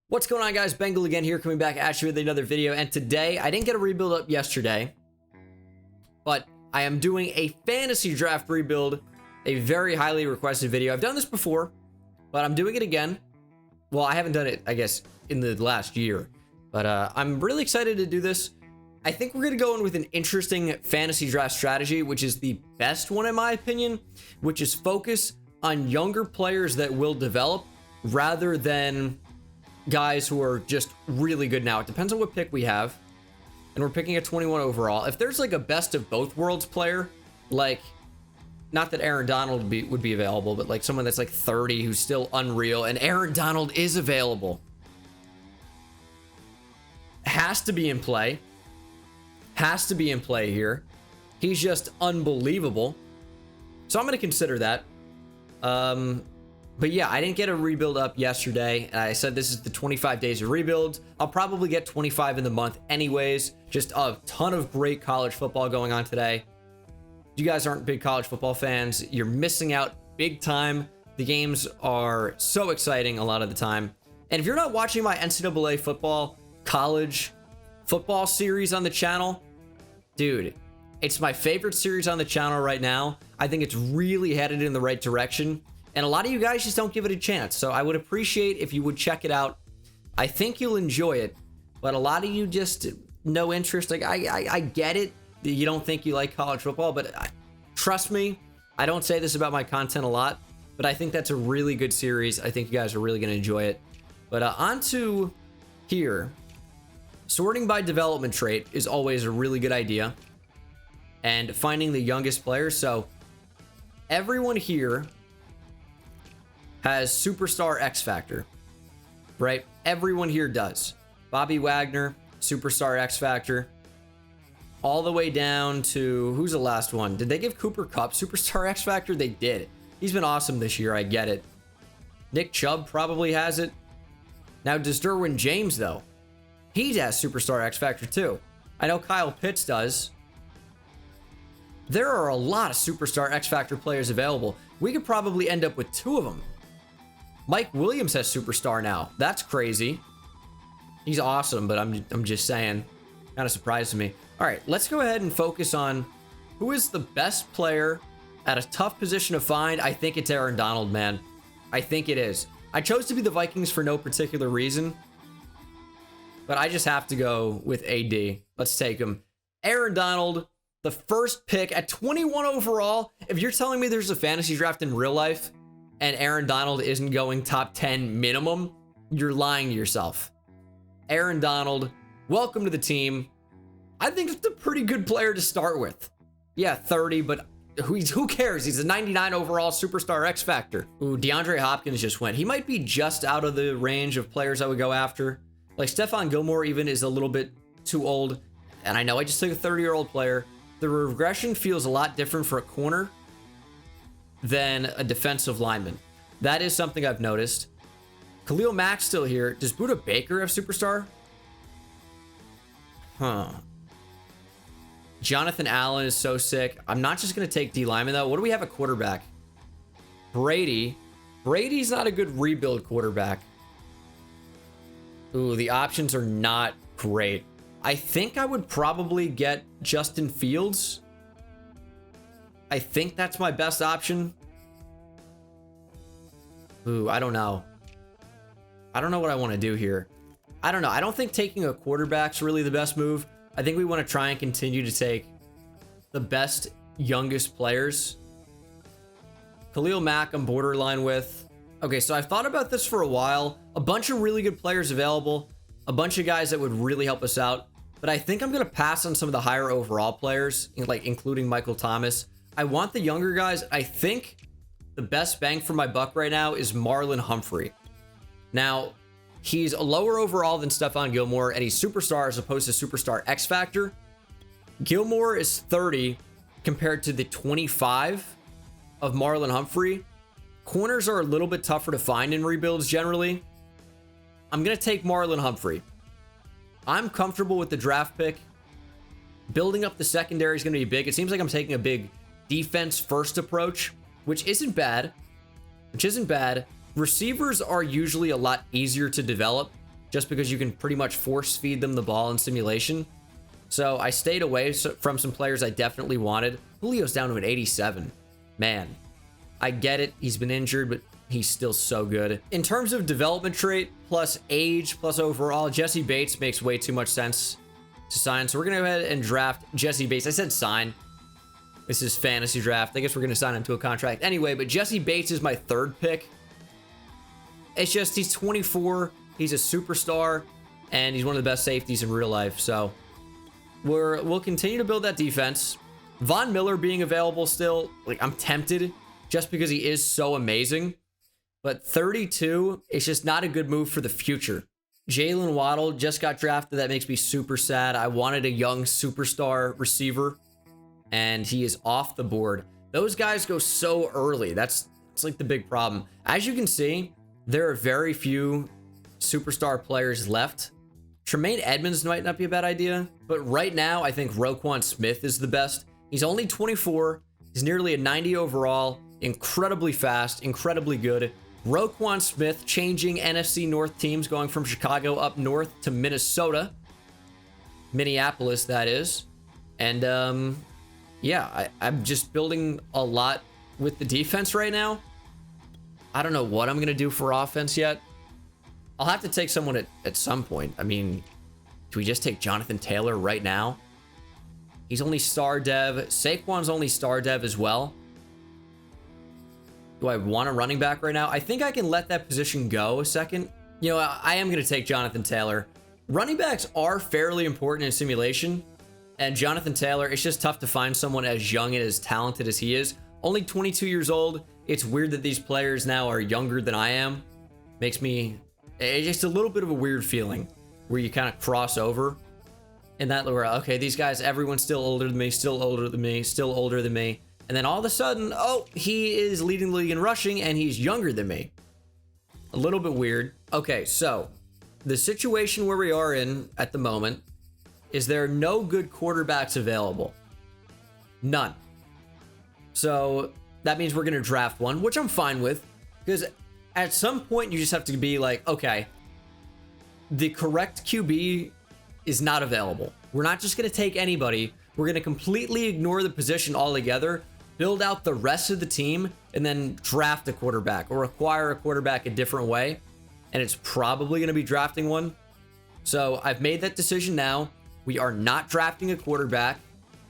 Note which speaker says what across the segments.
Speaker 1: What's going on, guys? Bengal again here, coming back at you with another video. And today, I didn't get a rebuild up yesterday, but I am doing a fantasy draft rebuild, a very highly requested video. I've done this before, but I'm doing it again. Well, I haven't done it, I guess, in the last year, but I'm really excited to do this. I think we're going to go in with an interesting fantasy draft strategy, which is the best one in my opinion, which is focus on younger players that will develop rather than guys who are just really good now. It depends on what pick we have, and we're picking a 21 overall. If there's like a best of both worlds player, like, not that Aaron Donald would be available, but like someone that's like 30 who's still unreal, and Aaron Donald is available, has to be in play here. He's just unbelievable, so I'm going to consider that. But yeah, I didn't get a rebuild up yesterday, and I said this is the 25 days of rebuilds. I'll probably get 25 in the month anyways. Just a ton of great college football going on today. If you guys aren't big college football fans, you're missing out big time. The games are so exciting a lot of the time. And if you're not watching my NCAA football, college football series on the channel, dude, it's my favorite series on the channel right now. I think it's really headed in the right direction. And a lot of you guys just don't give it a chance. So I would appreciate if you would check it out. I think you'll enjoy it, but a lot of you just no interest. Like I get it. You don't think you like college football, but trust me, I don't say this about my content a lot, but I think that's a really good series. I think you guys are really going to enjoy it. But on to here. Sorting by development trait is always a really good idea. And finding the youngest players. So everyone here has superstar X Factor, right? Everyone here does. Bobby Wagner, superstar X Factor, all the way down to, who's the last one? Did they give Cooper Kupp superstar X Factor? They did. He's been awesome this year, I get it. Nick Chubb probably has it. Now, does Derwin James, though? He has superstar X Factor too. I know Kyle Pitts does. There are a lot of superstar X Factor players available. We could probably end up with 2 of them. Mike Williams has superstar now. That's crazy. He's awesome, but I'm just saying. Kind of surprised me. All right, let's go ahead and focus on who is the best player at a tough position to find. I think it's Aaron Donald, man. I think it is. I chose to be the Vikings for no particular reason, but I just have to go with AD. Let's take him. Aaron Donald, the first pick at 21 overall. If you're telling me there's a fantasy draft in real life and Aaron Donald isn't going top 10 minimum, you're lying to yourself. Aaron Donald, welcome to the team. I think it's a pretty good player to start with. Yeah, 30, but who cares? He's a 99 overall superstar X Factor. Ooh, DeAndre Hopkins just went. He might be just out of the range of players I would go after. Like Stephon Gilmore even is a little bit too old. And I know I just took a 30-year-old player. The regression feels a lot different for a corner than a defensive lineman. That is something I've noticed. Khalil Mack's still here. Does Budda Baker have superstar? Huh. Jonathan Allen is so sick. I'm not just going to take D lineman, though. What do we have at quarterback? Brady. Brady's not a good rebuild quarterback. Ooh, the options are not great. I think I would probably get Justin Fields. I think that's my best option. Ooh, I don't know. I don't know what I want to do here. I don't know. I don't think taking a quarterback's really the best move. I think we want to try and continue to take the best, youngest players. Khalil Mack, I'm borderline with. Okay, so I've thought about this for a while. A bunch of really good players available. A bunch of guys that would really help us out. But I think I'm going to pass on some of the higher overall players, like including Michael Thomas. I want the younger guys. I think the best bang for my buck right now is Marlon Humphrey. Now, he's a lower overall than Stephon Gilmore, and he's superstar as opposed to superstar X Factor. Gilmore is 30 compared to the 25 of Marlon Humphrey. Corners are a little bit tougher to find in rebuilds generally. I'm going to take Marlon Humphrey. I'm comfortable with the draft pick. Building up the secondary is going to be big. It seems like I'm taking a big defense first approach, which isn't bad. Receivers are usually a lot easier to develop. just because you can pretty much force feed them the ball in simulation. So I stayed away from some players I definitely wanted. Julio's down to an 87. Man, I get it. He's been injured, but he's still so good. In terms of development trait, plus age, plus overall, Jesse Bates makes way too much sense to sign. So we're going to go ahead and draft Jesse Bates. I said sign. This is fantasy draft. I guess we're going to sign him to a contract anyway, but Jesse Bates is my third pick. It's just he's 24. He's a superstar, and he's one of the best safeties in real life. So we'll continue to build that defense. Von Miller being available still, like, I'm tempted just because he is so amazing. But 32 is just not a good move for the future. Jalen Waddle just got drafted. That makes me super sad. I wanted a young superstar receiver, and he is off the board. Those guys go so early. It's like the big problem. As you can see, there are very few superstar players left. Tremaine Edmonds might not be a bad idea, but right now I think Roquan Smith is the best. He's only 24. He's nearly a 90 overall, incredibly fast, incredibly good. Roquan Smith changing NFC North teams, going from Chicago up north to Minnesota. Minneapolis, that is. And yeah, I'm just building a lot with the defense right now. I don't know what I'm going to do for offense yet. I'll have to take someone at some point. I mean, do we just take Jonathan Taylor right now? He's only star dev. Saquon's only star dev as well. Do I want a running back right now? I think I can let that position go a second. You know, I am going to take Jonathan Taylor. Running backs are fairly important in simulation. And Jonathan Taylor, it's just tough to find someone as young and as talented as he is. Only 22 years old. It's weird that these players now are younger than I am. Makes me... It's just a little bit of a weird feeling where you kind of cross over. And that where, okay, these guys, everyone's still older than me, still older than me, still older than me. And then all of a sudden, oh, he is leading the league in rushing and he's younger than me. A little bit weird. Okay, so the situation where we are in at the moment is there are no good quarterbacks available. None. So that means we're going to draft one, which I'm fine with, because at some point you just have to be like, okay, the correct QB is not available. We're not just going to take anybody. We're going to completely ignore the position altogether, build out the rest of the team, and then draft a quarterback or acquire a quarterback a different way. And it's probably going to be drafting one. So I've made that decision now. We are not drafting a quarterback,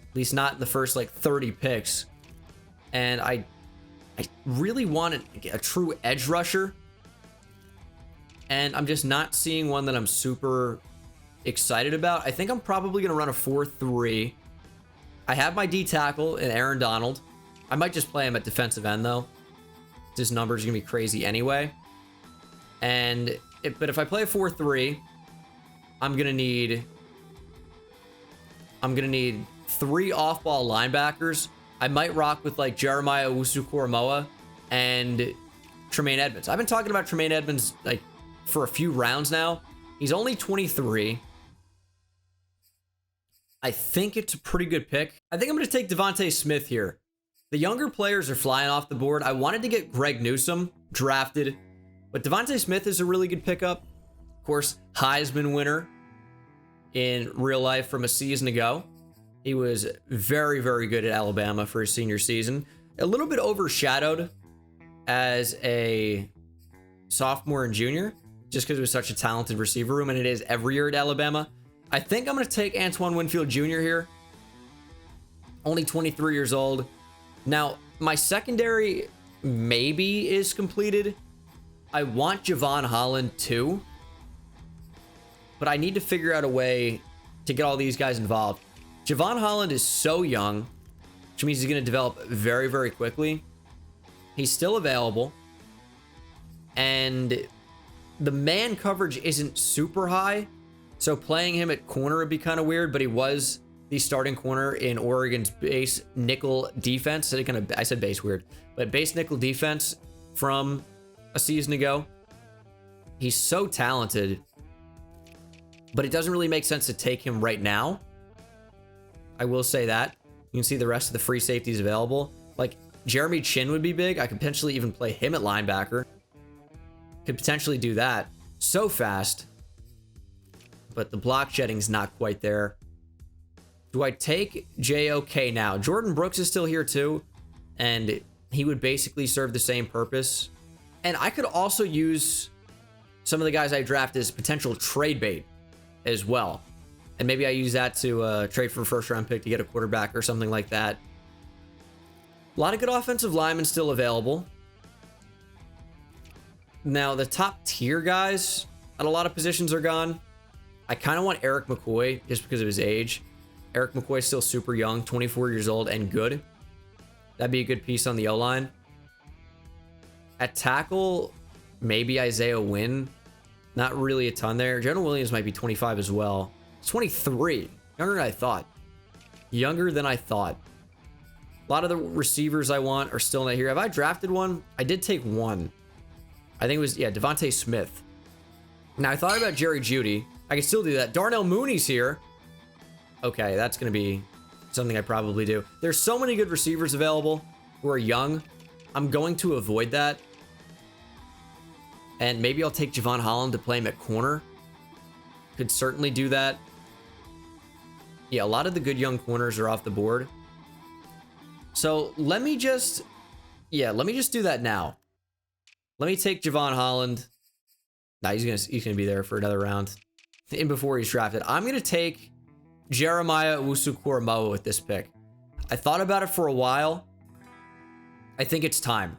Speaker 1: at least not in the first like 30 picks. And I really want a true edge rusher. And I'm just not seeing one that I'm super excited about. I think I'm probably going to run a 4-3. I have my D tackle in Aaron Donald. I might just play him at defensive end though. His numbers are going to be crazy anyway. But if I play a 4-3, I'm going to need 3 off-ball linebackers. I might rock with like Jeremiah Owusu-Koramoah and Tremaine Edmonds. I've been talking about Tremaine Edmonds like for a few rounds now. He's only 23. I think it's a pretty good pick. I think I'm going to take Devontae Smith here. The younger players are flying off the board. I wanted to get Greg Newsome drafted, but Devontae Smith is a really good pickup. Of course, Heisman winner in real life from a season ago. He was very, very good at Alabama for his senior season. A little bit overshadowed as a sophomore and junior, just because it was such a talented receiver room, and it is every year at Alabama. I think I'm going to take Antoine Winfield Jr. here. Only 23 years old. Now, my secondary maybe is completed. I want Javon Holland too, but I need to figure out a way to get all these guys involved. Javon Holland is so young, which means he's going to develop very, very quickly. He's still available, and the man coverage isn't super high, so playing him at corner would be kind of weird, but he was the starting corner in Oregon's base nickel defense. I said base weird, but base nickel defense from a season ago. He's so talented, but it doesn't really make sense to take him right now. I will say that. You can see the rest of the free safeties available. Like, Jeremy Chin would be big. I could potentially even play him at linebacker. Could potentially do that. So fast. but the block shedding's not quite there. Do I take JOK now? Jordan Brooks is still here too, and he would basically serve the same purpose. And I could also use some of the guys I draft as potential trade bait as well. And maybe I use that to trade for a first-round pick to get a quarterback or something like that. A lot of good offensive linemen still available. Now, the top tier guys at a lot of positions are gone. I kind of want Eric McCoy just because of his age. Eric McCoy is still super young, 24 years old, and good. That'd be a good piece on the O-line. At tackle, maybe Isaiah Wynn. Not really a ton there. Jonah Williams might be 25 as well. It's 23. Younger than I thought. Younger than I thought. A lot of the receivers I want are still not here. Have I drafted one? I did take one. I think it was, yeah, Devontae Smith. Now, I thought about Jerry Jeudy. I can still do that. Darnell Mooney's here. Okay, that's going to be something I probably do. There's so many good receivers available who are young. I'm going to avoid that. And maybe I'll take Javon Holland to play him at corner. Could certainly do that. Yeah, a lot of the good young corners are off the board. So let me just do that now. Let me take Javon Holland. Nah, he's gonna be there for another round. And before he's drafted, I'm gonna take Jeremiah Owusu-Koramoah with this pick. I thought about it for a while. I think it's time.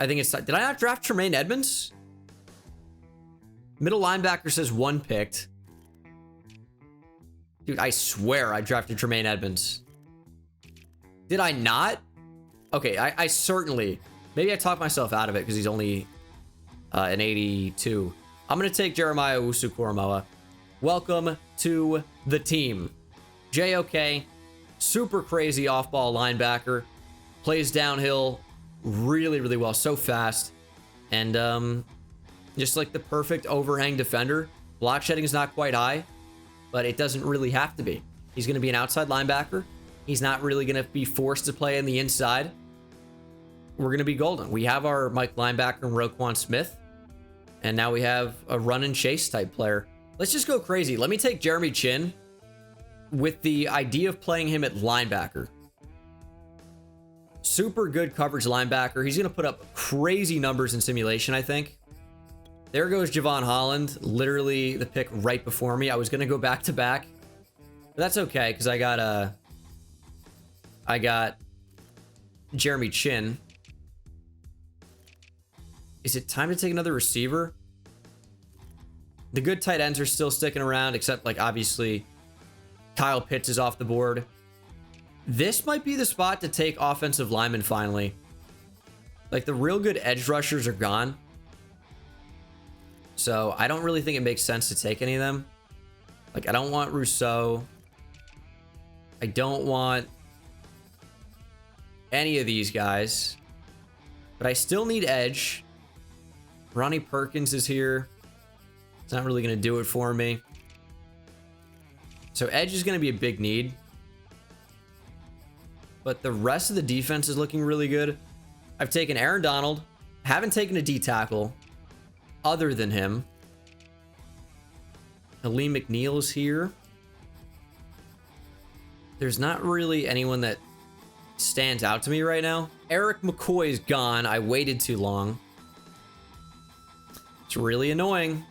Speaker 1: Did I not draft Tremaine Edmonds? Middle linebacker says 1 picked. Dude, I swear I drafted Tremaine Edmonds. Did I not? Okay, I certainly... Maybe I talked myself out of it because he's only an 82. I'm going to take Jeremiah Owusu-Koramoah. Welcome to the team. JOK, super crazy off-ball linebacker. Plays downhill really, really well. So fast. And just like the perfect overhang defender. Block shedding is not quite high, but it doesn't really have to be. He's going to be an outside linebacker. He's not really going to be forced to play in the inside. We're going to be golden. We have our Mike linebacker and Roquan Smith. And now we have a run and chase type player. Let's just go crazy. Let me take Jeremy Chin with the idea of playing him at linebacker. Super good coverage linebacker. He's going to put up crazy numbers in simulation, I think. There goes Javon Holland. Literally the pick right before me. I was going to go back to back. But that's okay because I got Jeremy Chin. Is it time to take another receiver? The good tight ends are still sticking around, except, like, obviously, Kyle Pitts is off the board. This might be the spot to take offensive linemen finally. Like, the real good edge rushers are gone. So, I don't really think it makes sense to take any of them. Like, I don't want Rousseau. I don't want any of these guys. But I still need edge. Ronnie Perkins is here. It's not really going to do it for me. So edge is going to be a big need. But the rest of the defense is looking really good. I've taken Aaron Donald. Haven't taken a D tackle other than him. Aleem McNeil is here. There's not really anyone that stands out to me right now. Eric McCoy is gone. I waited too long. It's really annoying.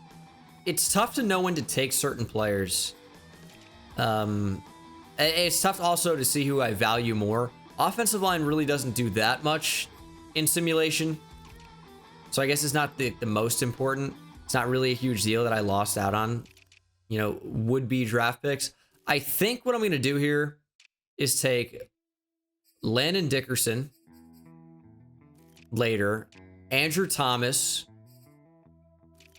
Speaker 1: It's tough to know when to take certain players. It's tough also to see who I value more. Offensive line really doesn't do that much in simulation. So I guess it's not the most important. It's not really a huge deal that I lost out on, you know, would-be draft picks. I think what I'm going to do here is take Landon Dickerson later, Andrew Thomas,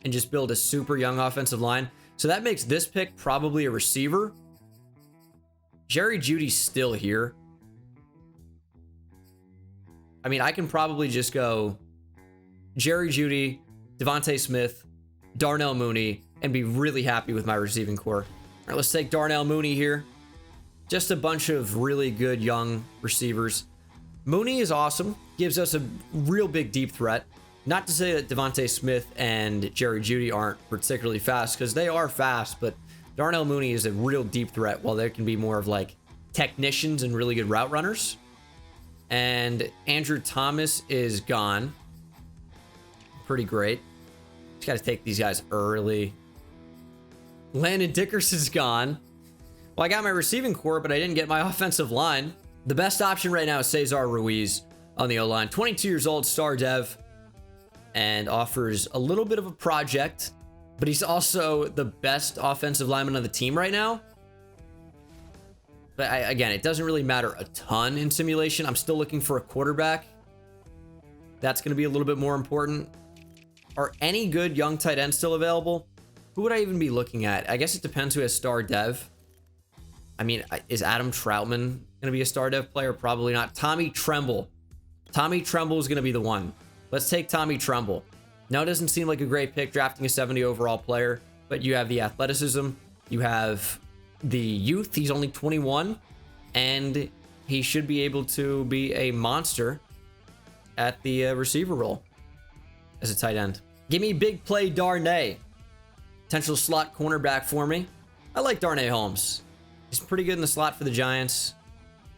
Speaker 1: and just build a super young offensive line. So that makes this pick probably a receiver. Jerry Jeudy's still here. I mean, I can probably just go Jerry Jeudy, Devontae Smith, Darnell Mooney, and be really happy with my receiving core. All right, let's take Darnell Mooney here. Just a bunch of really good young receivers. Mooney is awesome. Gives us a real big deep threat. Not to say that Devontae Smith and Jerry Jeudy aren't particularly fast, because they are fast, but Darnell Mooney is a real deep threat, while there can be more of like technicians and really good route runners. And Andrew Thomas is gone. Pretty great. Just got to take these guys early. Landon Dickerson's gone. Well, I got my receiving core, but I didn't get my offensive line. The best option right now is Cesar Ruiz on the O-line. 22 years old, star dev, and offers a little bit of a project, but he's also the best offensive lineman on the team right now. But again, it doesn't really matter a ton in simulation. I'm still looking for a quarterback. That's going to be a little bit more important. Are any good young tight ends still available? Who would I even be looking at? I guess it depends who has star dev. I mean, is Adam Troutman going to be a star dev player? Probably not. Tommy Tremble. Tommy Tremble is going to be the one. Let's take Tommy Tremble. Now, it doesn't seem like a great pick drafting a 70 overall player, but you have the athleticism. You have the youth. He's only 21, and he should be able to be a monster at the receiver role as a tight end. Give me big play Darnay. Potential slot cornerback for me. I like Darnay Holmes. He's pretty good in the slot for the Giants.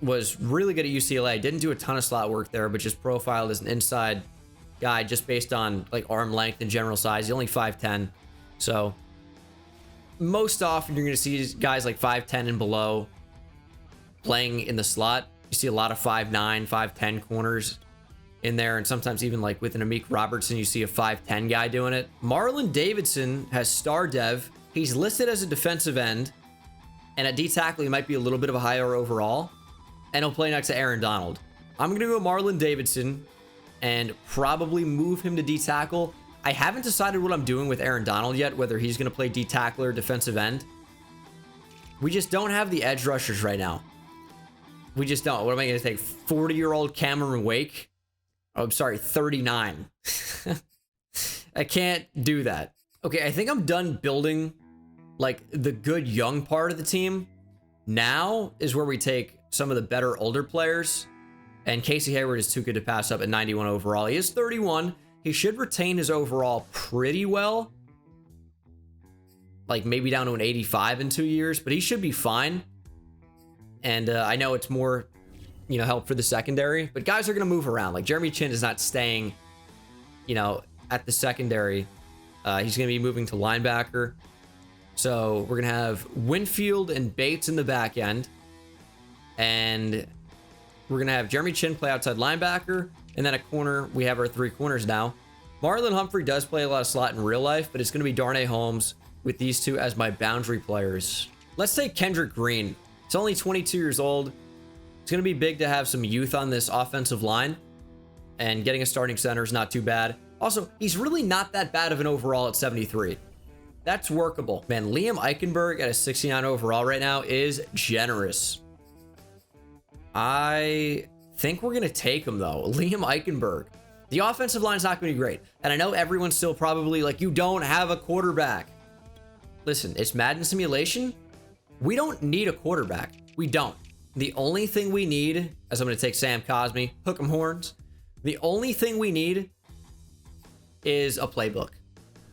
Speaker 1: Was really good at UCLA. Didn't do a ton of slot work there, but just profiled as an inside guy just based on like arm length and general size. He's only 5'10". So most often you're going to see guys like 5'10 and below playing in the slot. You see a lot of 5'9", 5'10 corners in there, and sometimes even like with an Amik Robertson, you see a 5'10 guy doing it. Marlon Davidson has star dev. He's listed as a defensive end, and at D tackle, he might be a little bit of a higher overall, and he'll play next to Aaron Donald. I'm going to go Marlon Davidson and probably move him to D tackle. I haven't decided what I'm doing with Aaron Donald yet, whether he's going to play D tackle or defensive end. We just don't have the edge rushers right now. We just don't. What am I going to take? 40-year-old Cameron Wake? Oh, I'm sorry, 39. I can't do that. Okay, I think I'm done building like the good young part of the team. Now is where we take some of the better older players. And Casey Hayward is too good to pass up at 91 overall. He is 31. He should retain his overall pretty well. Like maybe down to an 85 in 2 years, but he should be fine. And I know it's more, you know, help for the secondary, but guys are going to move around. Like Jeremy Chin is not staying, you know, at the secondary. He's going to be moving to linebacker. So we're going to have Winfield and Bates in the back end. And we're going to have Jeremy Chin play outside linebacker. And then at corner, we have our three corners now. Marlon Humphrey does play a lot of slot in real life, but it's going to be Darnay Holmes with these two as my boundary players. Let's take Kendrick Green. He's only 22 years old. It's going to be big to have some youth on this offensive line. And getting a starting center is not too bad. Also, he's really not that bad of an overall at 73. That's workable. Man, Liam Eichenberg at a 69 overall right now is generous. I think we're going to take him, though. Liam Eichenberg. The offensive line is not going to be great. And I know everyone's still probably like, you don't have a quarterback. Listen, it's Madden simulation. We don't need a quarterback. We don't. The only thing we need, as I'm going to take Sam Cosmi, hook 'em horns. The only thing we need is a playbook.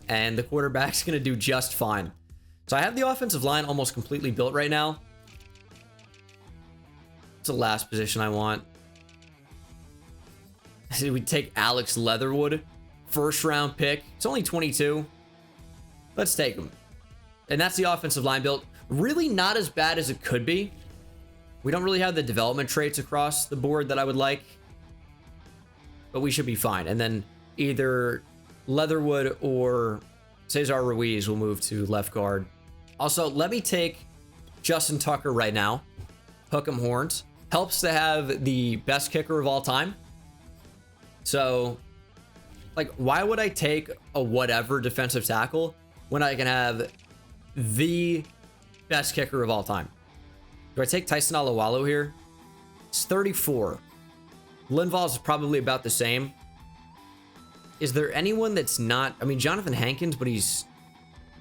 Speaker 1: And the quarterback's going to do just fine. So I have the offensive line almost completely built right now. It's the last position I want. We take Alex Leatherwood, first round pick. It's only 22. Let's take him. And that's the offensive line built. Really not as bad as it could be. We don't really have the development traits across the board that I would like, but we should be fine. And then either Leatherwood or Cesar Ruiz will move to left guard. Also, let me take Justin Tucker right now. Hook 'em horns. Helps to have the best kicker of all time. So, like, why would I take a whatever defensive tackle when I can have the best kicker of all time? Do I take Tyson Alualu here? It's 34. Linval is probably about the same. Is there anyone that's not? I mean, Jonathan Hankins, but he's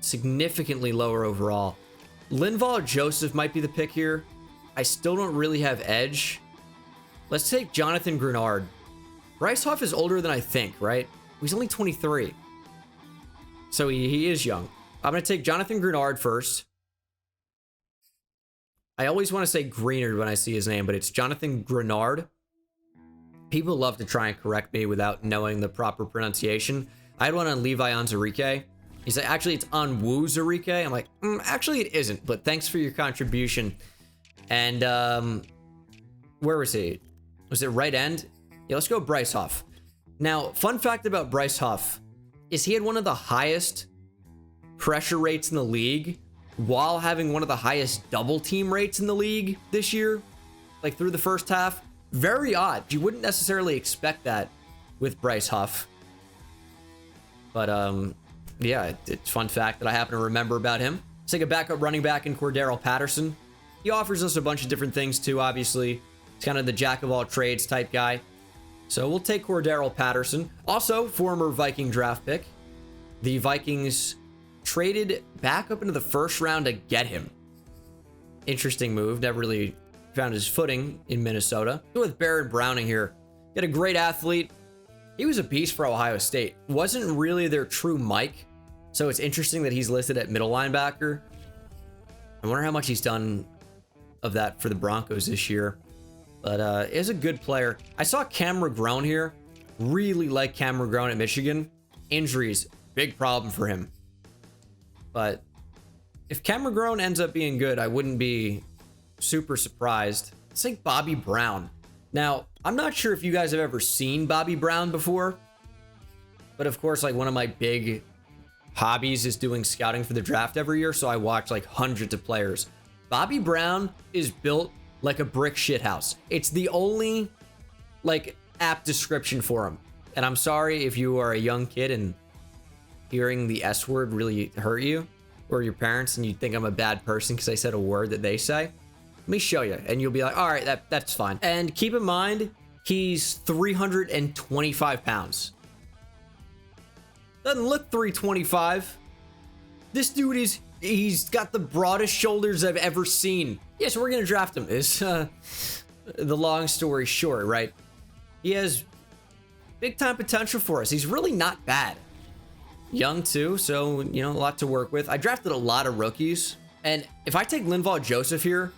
Speaker 1: significantly lower overall. Linval or Joseph might be the pick here. I still don't really have edge. Let's take Jonathan Grenard. Bryce Huff is older than I think, right? He's only 23. So he is young. I'm going to take Jonathan Grenard first. I always want to say Greenard when I see his name, but it's Jonathan Grenard. People love to try and correct me without knowing the proper pronunciation. I had one on Levi Onwuzurike. He's like, actually, it's Onwuzurike. I'm like, actually, it isn't, but thanks for your contribution. And where was he? Was it right end? Yeah, let's go Bryce Huff. Now, fun fact about Bryce Huff is he had one of the highest pressure rates in the league while having one of the highest double team rates in the league this year, like through the first half. Very odd. You wouldn't necessarily expect that with Bryce Huff. But yeah, it's a fun fact that I happen to remember about him. Let's take a backup running back in Cordero Patterson. He offers us a bunch of different things too, obviously. He's kind of the jack of all trades type guy. So we'll take Cordero Patterson. Also, former Viking draft pick. The Vikings traded back up into the first round to get him. Interesting move. Never really found his footing in Minnesota. Go with Barrett Browning here. Got a great athlete. He was a beast for Ohio State. Wasn't really their true Mike. So it's interesting that he's listed at middle linebacker. I wonder how much he's done of that for the Broncos this year. But is a good player. I saw Cam Regrone here. Really like Cam Regrone at Michigan. Injuries, big problem for him. But if Cam Regrone ends up being good, I wouldn't be super surprised. Let's take Bobby Brown. Now, I'm not sure if you guys have ever seen Bobby Brown before. But of course, like one of my big hobbies is doing scouting for the draft every year. So I watch like hundreds of players. Bobby Brown is built like a brick shithouse. It's the only like apt description for him. And I'm sorry if you are a young kid and hearing the S word really hurt you or your parents and you think I'm a bad person because I said a word that they say. Let me show you and you'll be like, all right, that's fine. And keep in mind, he's 325 pounds. Doesn't look 325. This dude he's got the broadest shoulders I've ever seen. Yeah, so we're going to draft him. Is the long story short, right? He has big time potential for us. He's really not bad. Young too, so, you know, a lot to work with. I drafted a lot of rookies. And if I take Linval Joseph here,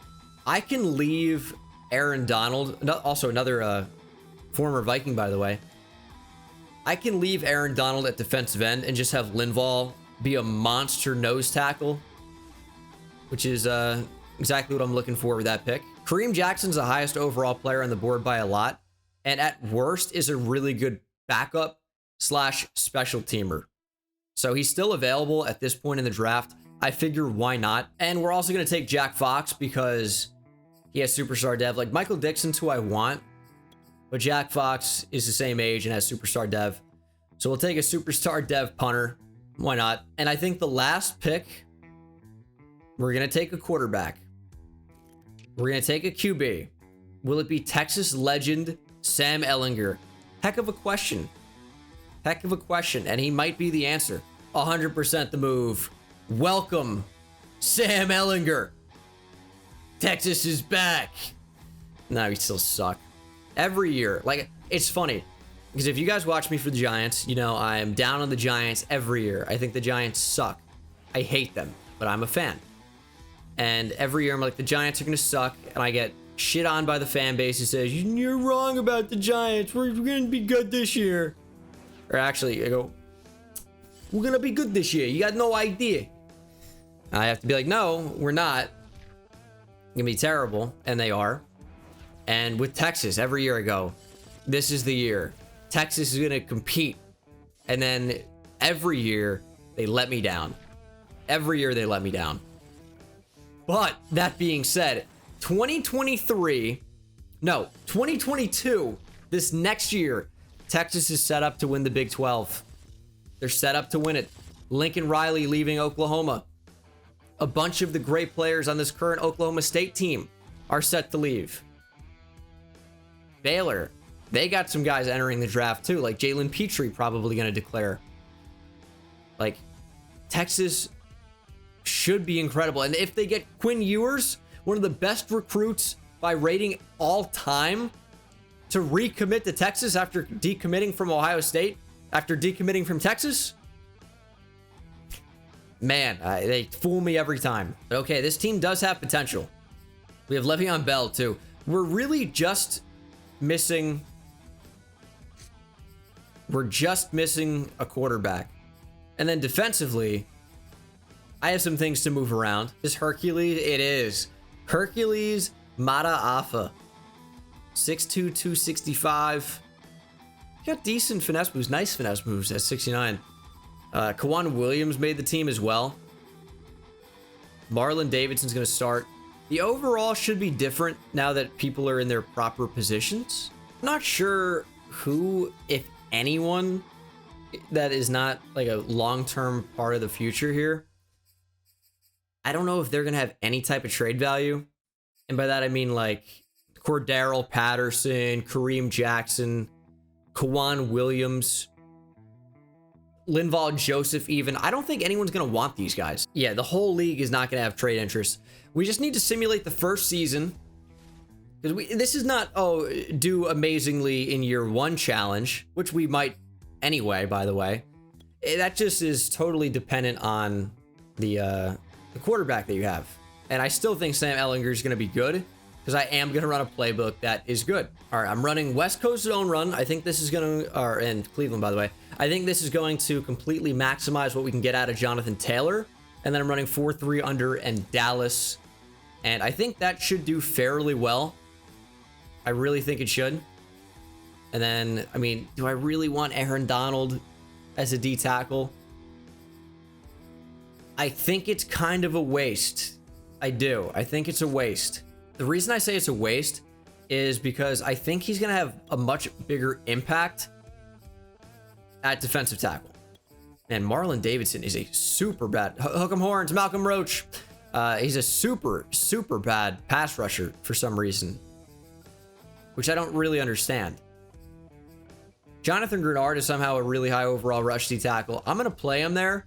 Speaker 1: I can leave Aaron Donald, also another former Viking, by the way. I can leave Aaron Donald at defensive end and just have Linval be a monster nose tackle, which is exactly what I'm looking for with that pick. Kareem Jackson's the highest overall player on the board by a lot, and at worst is a really good backup / special teamer. So he's still available at this point in the draft. I figure why not? And we're also going to take Jack Fox because he has superstar dev. Like Michael Dixon's who I want, but Jack Fox is the same age and has superstar dev. So we'll take a superstar dev punter. Why not? And I think the last pick, we're going to take a quarterback. We're going to take a QB. Will it be Texas legend Sam Ehlinger? Heck of a question. Heck of a question. And he might be the answer. 100% the move. Welcome, Sam Ehlinger. Texas is back. No, we still suck. Every year. Like, it's funny. Because if you guys watch me for the Giants, you know I'm down on the Giants every year. I think the Giants suck. I hate them, but I'm a fan. And every year I'm like, the Giants are going to suck. And I get shit on by the fan base who says, you're wrong about the Giants. We're going to be good this year. Or actually, I go, we're going to be good this year. You got no idea. I have to be like, no, we're not. It's going to be terrible. And they are. And with Texas, every year I go, this is the year. Texas is going to compete. And then every year they let me down. Every year they let me down. But that being said, 2022, this next year, Texas is set up to win the Big 12. They're set up to win it. Lincoln Riley leaving Oklahoma. A bunch of the great players on this current Oklahoma State team are set to leave. Baylor, they got some guys entering the draft too, like Jalen Petrie probably going to declare. Like, Texas should be incredible. And if they get Quinn Ewers, one of the best recruits by rating all time, to recommit to Texas after decommitting from Ohio State, after decommitting from Texas? Man, they fool me every time. But okay, this team does have potential. We have Le'Veon Bell too. We're really just missing... We're just missing a quarterback. And then defensively, I have some things to move around. Is Hercules? It is. Hercules Mata'afa. 6'2", 265. Got decent finesse moves. Nice finesse moves at 69. Kawan Williams made the team as well. Marlon Davidson's going to start. The overall should be different now that people are in their proper positions. I'm not sure who, if anyone, that is not like a long-term part of the future here. I don't know if they're going to have any type of trade value. And by that, I mean like Cordero Patterson, Kareem Jackson, Kawan Williams, Linval Joseph even. I don't think anyone's going to want these guys. Yeah, the whole league is not going to have trade interest. We just need to simulate the first season. Because this is not, oh, do amazingly in year one challenge, which we might anyway, by the way. That just is totally dependent on the quarterback that you have. And I still think Sam Ehlinger is going to be good, because I am going to run a playbook that is good. All right, I'm running West Coast zone run. I think this is going to, or in Cleveland, by the way. I think this is going to completely maximize what we can get out of Jonathan Taylor. And then I'm running 4-3 under and Dallas. And I think that should do fairly well. I really think it should. And then, I mean, do I really want Aaron Donald as a D tackle? I think it's kind of a waste. I do. I think it's a waste. The reason I say it's a waste is because I think he's going to have a much bigger impact at defensive tackle. And Marlon Davidson is a super bad... Hook 'em horns, Malcolm Roach. He's a super, super bad pass rusher for some reason, which I don't really understand. Jonathan Grenard is somehow a really high overall rush D tackle. I'm going to play him there.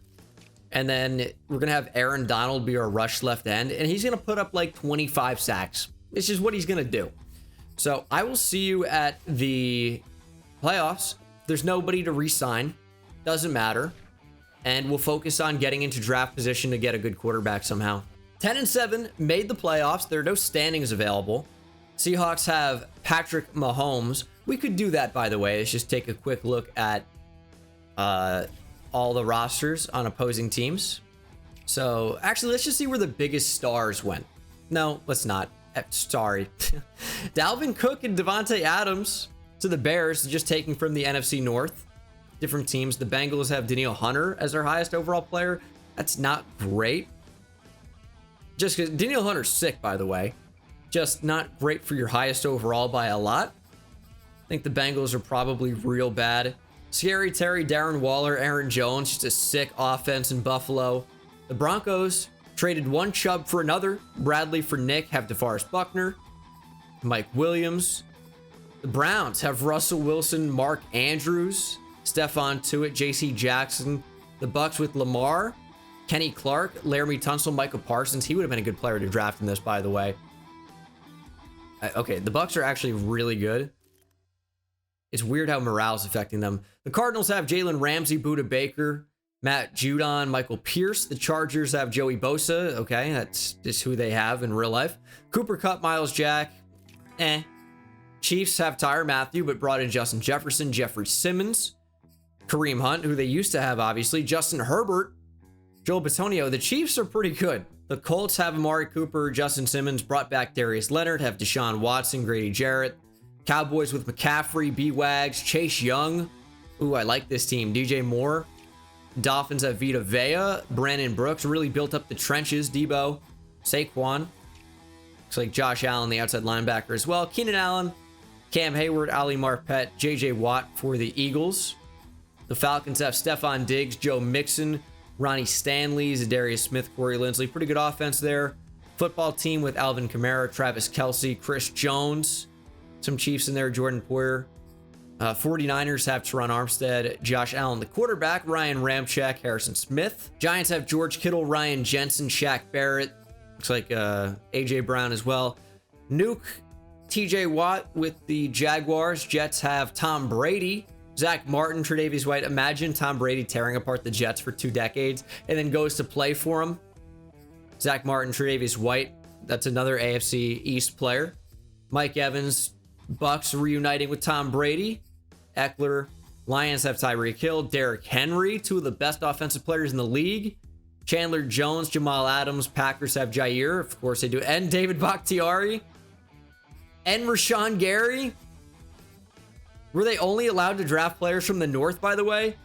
Speaker 1: And then we're going to have Aaron Donald be our rush left end. And he's going to put up like 25 sacks. It's just what he's going to do. So I will see you at the playoffs. There's nobody to re-sign. Doesn't matter. And we'll focus on getting into draft position to get a good quarterback somehow. 10-7 made the playoffs. There are no standings available. Seahawks have Patrick Mahomes. We could do that, by the way. Let's just take a quick look at all the rosters on opposing teams. So actually, let's just see where the biggest stars went. No, let's not. Sorry. Dalvin Cook and Devontae Adams to the Bears, just taking from the NFC North. Different teams. The Bengals have Danielle Hunter as their highest overall player. That's not great. Just because Danielle Hunter's sick, by the way. Just not great for your highest overall by a lot. I think the Bengals are probably real bad. Scary Terry, Darren Waller, Aaron Jones, just a sick offense in Buffalo. The Broncos traded one Chubb for another. Bradley for Nick, have DeForest Buckner, Mike Williams. The Browns have Russell Wilson, Mark Andrews, Stephon Tuitt, J.C. Jackson. The Bucks with Lamar, Kenny Clark, Laramie Tunsil, Michael Parsons. He would have been a good player to draft in this, by the way. Okay, the Bucks are actually really good. It's weird how morale is affecting them. The Cardinals have Jalen Ramsey, Budda Baker, Matt Judon, Michael Pierce. The Chargers have Joey Bosa. Okay, that's just who they have in real life. Cooper Kupp, Miles Jack. Chiefs have Tyrann Mathieu, but brought in Justin Jefferson, Jeffrey Simmons, Kareem Hunt, who they used to have, obviously, Justin Herbert, Joel Bitonio. The Chiefs are pretty good. The Colts have Amari Cooper, Justin Simmons, brought back Darius Leonard, have Deshaun Watson, Grady Jarrett. Cowboys with McCaffrey, B-Wags, Chase Young. Ooh, I like this team. DJ Moore. Dolphins have Vita Vea, Brandon Brooks. Really built up the trenches. Debo, Saquon. Looks like Josh Allen, the outside linebacker as well. Keenan Allen, Cam Hayward, Ali Marpet, JJ Watt for the Eagles. The Falcons have Stephon Diggs, Joe Mixon, Ronnie Stanley, Zadarius Smith, Corey Linsley. Pretty good offense there. Football team with Alvin Kamara, Travis Kelce, Chris Jones. Some Chiefs in there, Jordan Poyer. 49ers have Teron Armstead, Josh Allen, the quarterback, Ryan Ramczyk, Harrison Smith. Giants have George Kittle, Ryan Jensen, Shaq Barrett. Looks like A.J. Brown as well. Nuke, T.J. Watt with the Jaguars. Jets have Tom Brady, Zach Martin, Tre'Davious White. Imagine Tom Brady tearing apart the Jets for 2 decades and then goes to play for him. Zach Martin, Tre'Davious White. That's another AFC East player. Mike Evans, Bucks reuniting with Tom Brady. Eckler, Lions have Tyreek Hill. Derrick Henry, 2 of the best offensive players in the league. Chandler Jones, Jamal Adams. Packers have Jair. Of course they do. And David Bakhtiari. And Rashawn Gary. Were they only allowed to draft players from the North, by the way?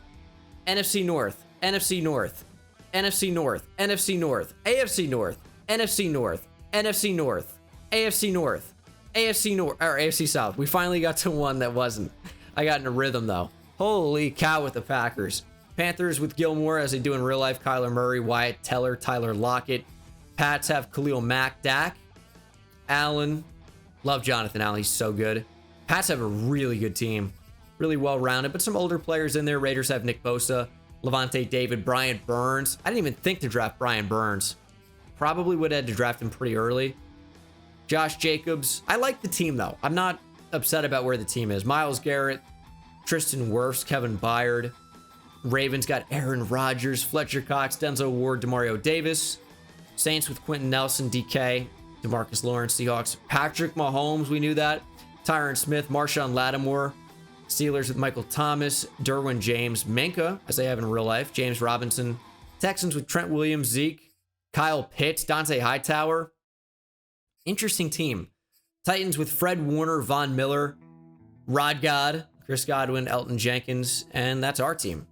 Speaker 1: NFC North, NFC North, NFC North, NFC North, AFC North, NFC North, NFC North, AFC North, AFC North, or AFC South. We finally got to one that wasn't. I got in a rhythm, though. Holy cow with the Packers. Panthers with Gilmore, as they do in real life. Kyler Murray, Wyatt Teller, Tyler Lockett. Pats have Khalil Mack, Dak, Allen. Love Jonathan Allen. He's so good. Pats have a really good team. Really well-rounded, but some older players in there. Raiders have Nick Bosa, Levante David, Brian Burns. I didn't even think to draft Brian Burns. Probably would have had to draft him pretty early. Josh Jacobs. I like the team, though. I'm not upset about where the team is. Myles Garrett, Tristan Wirfs, Kevin Byard. Ravens got Aaron Rodgers, Fletcher Cox, Denzel Ward, Demario Davis. Saints with Quentin Nelson, DK, DeMarcus Lawrence. Seahawks, Patrick Mahomes. We knew that. Tyron Smith, Marshawn Lattimore. Steelers with Michael Thomas, Derwin James, Minka, as they have in real life, James Robinson. Texans with Trent Williams, Zeke, Kyle Pitts, Dante Hightower. Interesting team. Titans with Fred Warner, Von Miller, Rod God, Chris Godwin, Elton Jenkins, and that's our team.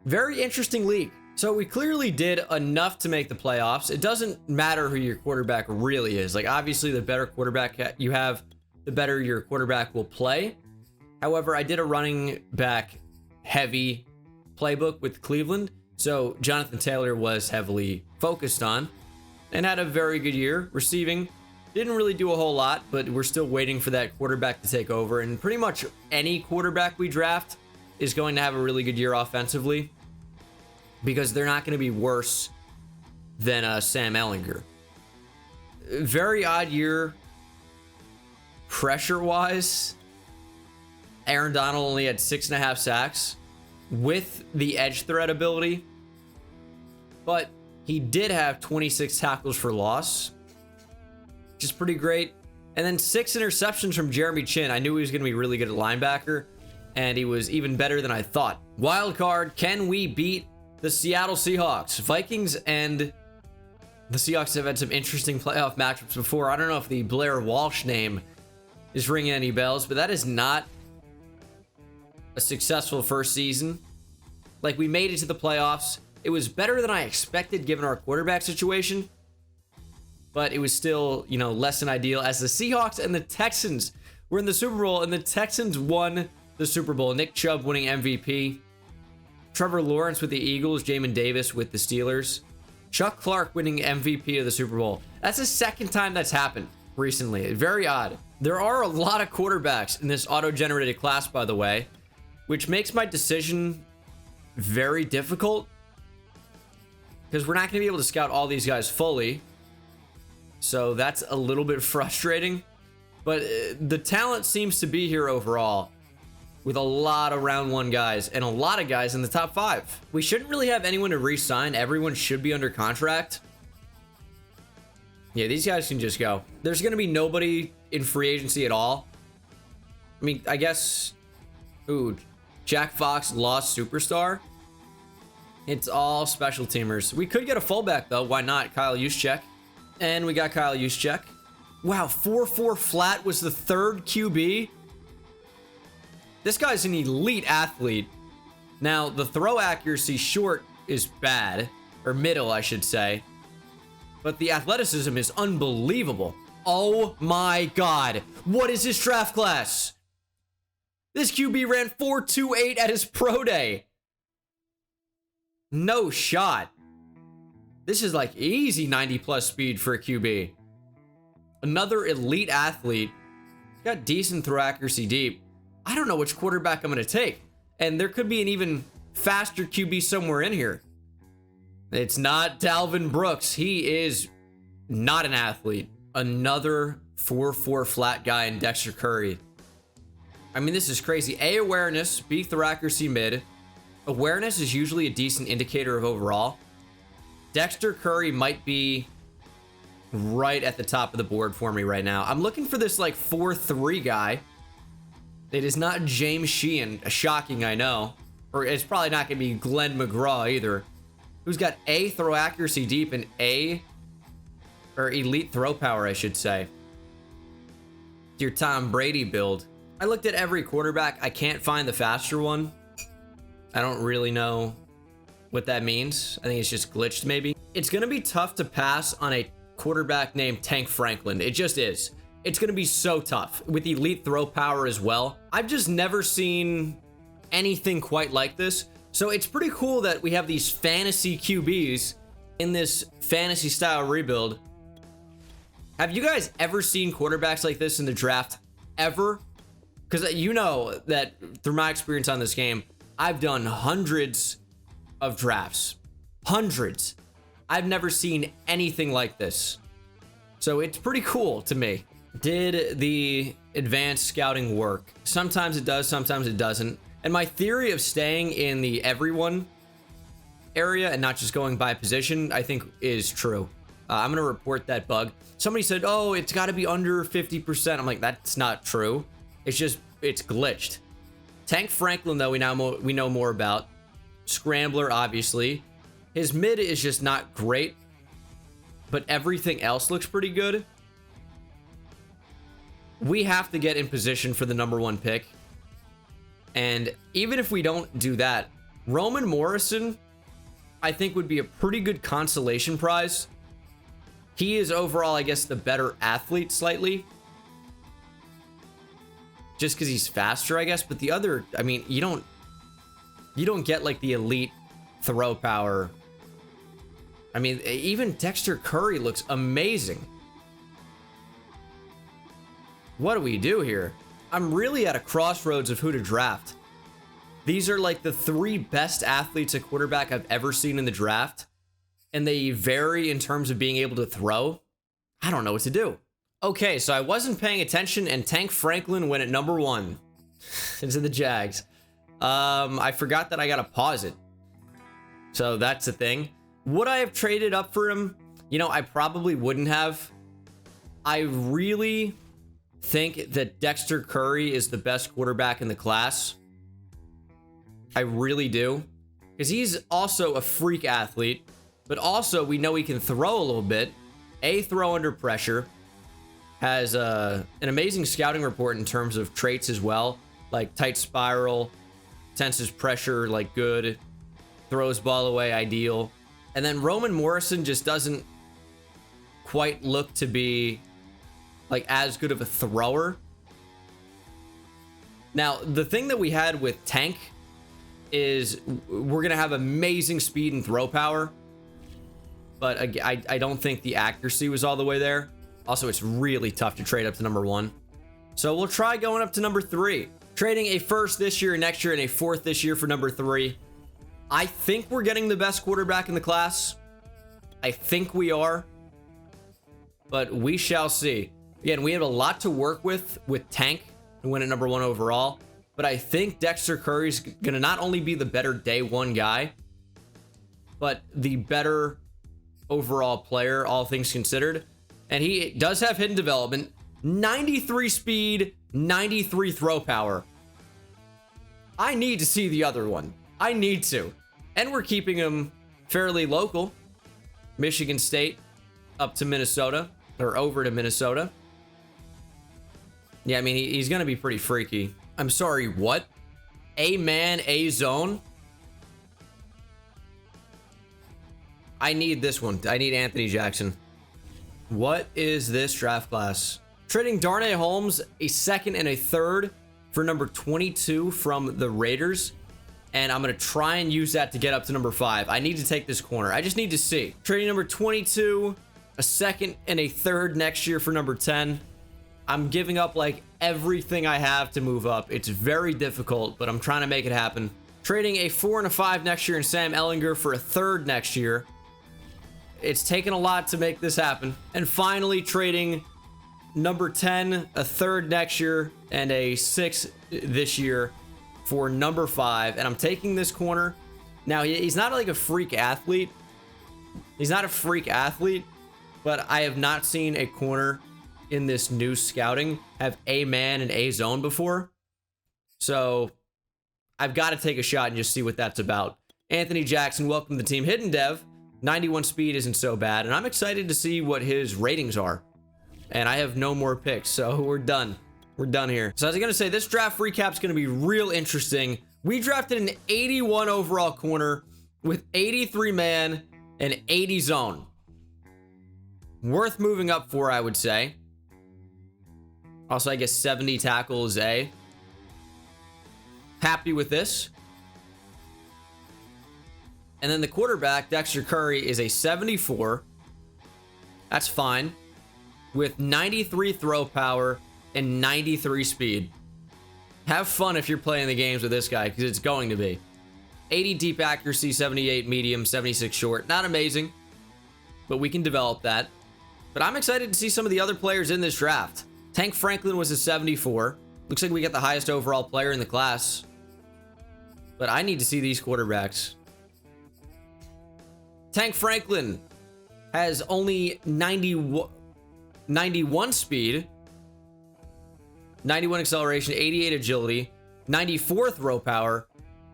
Speaker 1: Very interesting league. So we clearly did enough to make the playoffs. It doesn't matter who your quarterback really is. Like, obviously, the better quarterback you have, the better your quarterback will play. However, I did a running back heavy playbook with Cleveland, so Jonathan Taylor was heavily focused on and had a very good year. Receiving, didn't really do a whole lot, but we're still waiting for that quarterback to take over. And pretty much any quarterback we draft is going to have a really good year offensively because they're not going to be worse than Sam Ehlinger. Very odd year pressure-wise. Aaron Donald only had 6.5 sacks with the edge threat ability, but he did have 26 tackles for loss, which is pretty great. And then 6 interceptions from Jeremy Chin. I knew he was going to be really good at linebacker, and he was even better than I thought. Wild card, can we beat the Seattle Seahawks? Vikings and the Seahawks have had some interesting playoff matchups before. I don't know if the Blair Walsh name is ringing any bells, but that is not a successful first season. Like, we made it to the playoffs. It was better than I expected given our quarterback situation, but it was still, you know, less than ideal as the Seahawks and the Texans were in the Super Bowl, and the Texans won the Super Bowl. Nick Chubb winning MVP. Trevor Lawrence with the Eagles. Jamin Davis with the Steelers. Chuck Clark winning MVP of the Super Bowl. That's the second time that's happened recently. Very odd. There are a lot of quarterbacks in this auto-generated class, by the way, which makes my decision very difficult because we're not going to be able to scout all these guys fully. So that's a little bit frustrating. But the talent seems to be here overall with a lot of round 1 guys and a lot of guys in the top 5. We shouldn't really have anyone to re-sign. Everyone should be under contract. Yeah, these guys can just go. There's going to be nobody in free agency at all. I mean, I guess... Ooh, Jack Fox lost superstar. It's all special teamers. We could get a fullback, though. Why not? Kyle Juszczyk. And we got Kyle Juszczyk. Wow, 4-4 flat was the 3rd QB. This guy's an elite athlete. Now, the throw accuracy short is bad. Or middle, I should say. But the athleticism is unbelievable. Oh my God. What is this draft class? This QB ran 4.28 at his pro day. No shot. This is like easy 90 plus speed for a QB. Another elite athlete. Got decent throw accuracy deep. I don't know which quarterback I'm going to take. And there could be an even faster QB somewhere in here. It's not Dalvin Brooks. He is not an athlete. Another 4-4 flat guy in Dexter Curry. I mean, this is crazy. A, awareness, B, throw accuracy mid. Awareness is usually a decent indicator of overall. Dexter Curry might be right at the top of the board for me right now. I'm looking for this like 4-3 guy. It is not James Sheehan. Shocking, I know. Or it's probably not going to be Glenn McGraw either. Who's got A, throw accuracy deep, and A, or elite throw power, I should say. Your Tom Brady build. I looked at every quarterback. I can't find the faster one. I don't really know what that means. I think it's just glitched maybe. It's going to be tough to pass on a quarterback named Tank Franklin. It just is. It's going to be so tough with elite throw power as well. I've just never seen anything quite like this. So it's pretty cool that we have these fantasy QBs in this fantasy style rebuild. Have you guys ever seen quarterbacks like this in the draft? Ever? Because you know that through my experience on this game, I've done hundreds of drafts. Hundreds. I've never seen anything like this. So it's pretty cool to me. Did the advanced scouting work? Sometimes it does, sometimes it doesn't. And my theory of staying in the everyone area and not just going by position, I think is true. I'm going to report that bug. Somebody said, oh, it's got to be under 50%. I'm like, that's not true. It's just, it's glitched. Tank Franklin, though, we know more about. Scrambler, obviously. His mid is just not great, but everything else looks pretty good. We have to get in position for the #1 pick. And even if we don't do that, Roman Morrison, I think, would be a pretty good consolation prize. He is overall, I guess, the better athlete slightly. Just because he's faster, I guess. But the other, I mean, you don't get like the elite throw power. I mean, even Dexter Curry looks amazing. What do we do here? I'm really at a crossroads of who to draft. These are like the 3 best athletes at quarterback I've ever seen in the draft. And they vary in terms of being able to throw. I don't know what to do. Okay, so I wasn't paying attention and Tank Franklin went at #1 into the Jags. I forgot that I gotta pause it. So that's the thing. Would I have traded up for him? You know, I probably wouldn't have. I really think that Dexter Curry is the best quarterback in the class. I really do. Because he's also a freak athlete. But also, we know he can throw a little bit. Throw under pressure. Has an amazing scouting report in terms of traits as well. Like tight spiral. Senses pressure, like good. Throws ball away, ideal. And then Roman Morrison just doesn't quite look to be like as good of a thrower. Now, the thing that we had with Tank is we're going to have amazing speed and throw power. But I don't think the accuracy was all the way there. Also, it's really tough to trade up to #1. So we'll try going up to #3. Trading a 1st this year, next year, and a 4th this year for #3. I think we're getting the best quarterback in the class. I think we are. But we shall see. Again, we have a lot to work with Tank to win at #1 overall. But I think Dexter Curry's going to not only be the better day 1 guy, but the better overall player, all things considered. And he does have hidden development, 93 speed, 93 throw power. I need to see the other one. I need to. And we're keeping him fairly local. Michigan State up to Minnesota, or over to Minnesota. Yeah, I mean, he's going to be pretty freaky. I'm sorry, what? A-man, A-zone? I need this one. I need Anthony Jackson. What is this draft class? Trading Darnay Holmes, a 2nd and a 3rd for #22 from the Raiders. And I'm going to try and use that to get up to #5. I need to take this corner. I just need to see. Trading #22, a 2nd and a 3rd next year for #10. I'm giving up like everything I have to move up. It's very difficult, but I'm trying to make it happen. Trading a 4 and a 5 next year in Sam Ehlinger for a 3rd next year. It's taken a lot to make this happen. And finally trading number 10, a third next year, and a 6 this year for number 5. And I'm taking this corner. Now, he's not like a freak athlete. He's not a freak athlete, but I have not seen a corner in this new scouting have A man and A zone before. So I've got to take a shot and just see what that's about. Anthony Jackson, welcome to the team. Hidden Dev, 91 speed isn't so bad, and I'm excited to see what his ratings are. And I have no more picks, so we're done. We're done here. So as I was going to say, this draft recap's going to be real interesting. We drafted an 81 overall corner with 83 man and 80 zone. Worth moving up for, I would say. Also, I guess 70 tackle is A. Happy with this. And then the quarterback, Dexter Curry, is a 74. That's fine. With 93 throw power and 93 speed. Have fun if you're playing the games with this guy, because it's going to be. 80 deep accuracy, 78 medium, 76 short. Not amazing, but we can develop that. But I'm excited to see some of the other players in this draft. Tank Franklin was a 74. Looks like we got the highest overall player in the class. But I need to see these quarterbacks. Tank Franklin has only 91 speed, 91 acceleration, 88 agility, 94 throw power.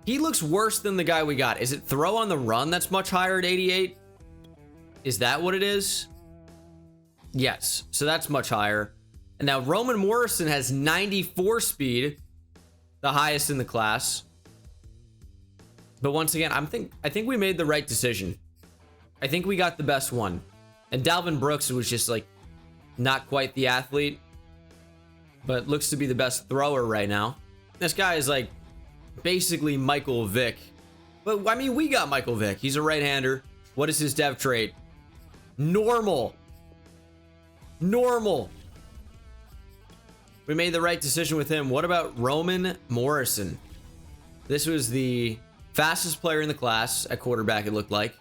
Speaker 1: He looks worse than the guy we got. Is it throw on the run that's much higher at 88? Is that what it is? Yes, so that's much higher. And now Roman Morrison has 94 speed, the highest in the class. But once again, I think we made the right decision. I think we got the best one. And Dalvin Brooks was just like not quite the athlete, but looks to be the best thrower right now. This guy is like basically Michael Vick. But I mean, we got Michael Vick. He's a right-hander. What is his dev trait? Normal. Normal. We made the right decision with him. What about Roman Morrison? This was the fastest player in the class at quarterback, it looked like.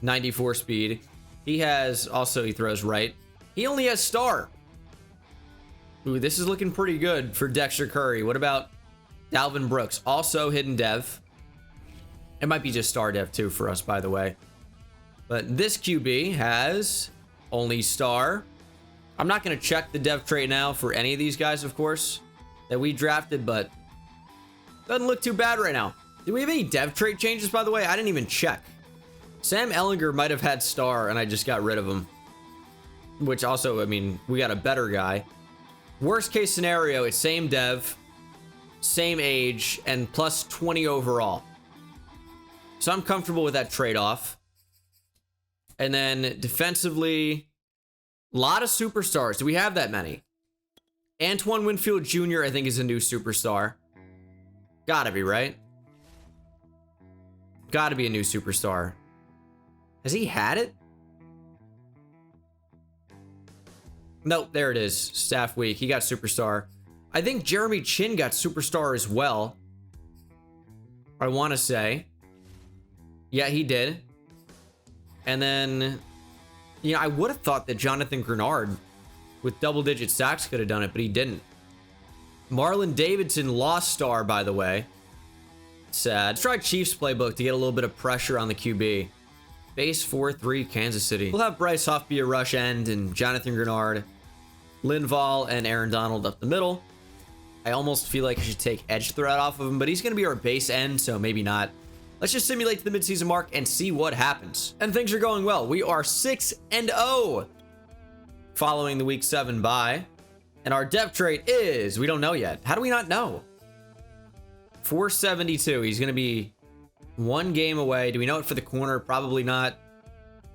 Speaker 1: 94 speed. He throws right. He only has star. Ooh, this is looking pretty good for Dexter Curry. What about Dalvin Brooks? Also hidden dev. It might be just star dev too for us, by the way. But this QB has only star. I'm not going to check the dev trait now for any of these guys, of course, that we drafted, but doesn't look too bad right now. Do we have any dev trait changes, by the way? I didn't even check. Sam Ellinger might have had star, and I just got rid of him. Which also, I mean, we got a better guy. Worst case scenario, it's same dev, same age, and plus 20 overall. So I'm comfortable with that trade-off. And then defensively, a lot of superstars. Do we have that many? Antoine Winfield Jr., I think, is a new superstar. Gotta be, right? Gotta be a new superstar. Has he had it? Nope, there it is. Staff week. He got superstar. I think Jeremy Chin got superstar as well. I want to say. Yeah, he did. And then, you know, I would have thought that Jonathan Grenard with double-digit sacks could have done it, but he didn't. Marlon Davidson lost star, by the way. Sad. Let's try Chiefs playbook to get a little bit of pressure on the QB. Base 4-3 Kansas City. We'll have Bryce Huff be a rush end and Jonathan Grenard, Linval, and Aaron Donald up the middle. I almost feel like I should take edge threat off of him, but he's going to be our base end, so maybe not. Let's just simulate to the midseason mark and see what happens. And things are going well. We are 6-0 following the week 7 bye. And our depth trait is, we don't know yet. How do we not know? 472. He's going to be one game away. Do we know it for the corner? Probably not.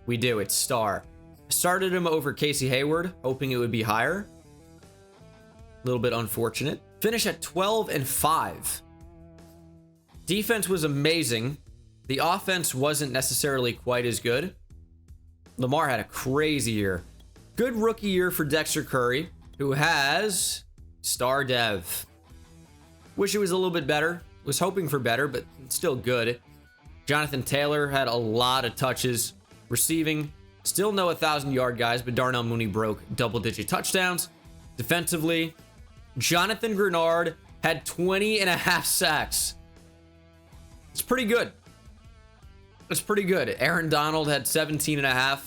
Speaker 1: We do. It's star. Started him over Casey Hayward, hoping it would be higher. A little bit unfortunate. Finish at 12-5. Defense was amazing. The offense wasn't necessarily quite as good. Lamar had a crazy year. Good rookie year for Dexter Curry, who has star dev. Wish it was a little bit better. Was hoping for better, but still good. Jonathan Taylor had a lot of touches. Receiving, still no 1,000-yard guys, but Darnell Mooney broke double-digit touchdowns. Defensively, Jonathan Grenard had 20.5 sacks. It's pretty good. It's pretty good. Aaron Donald had 17.5.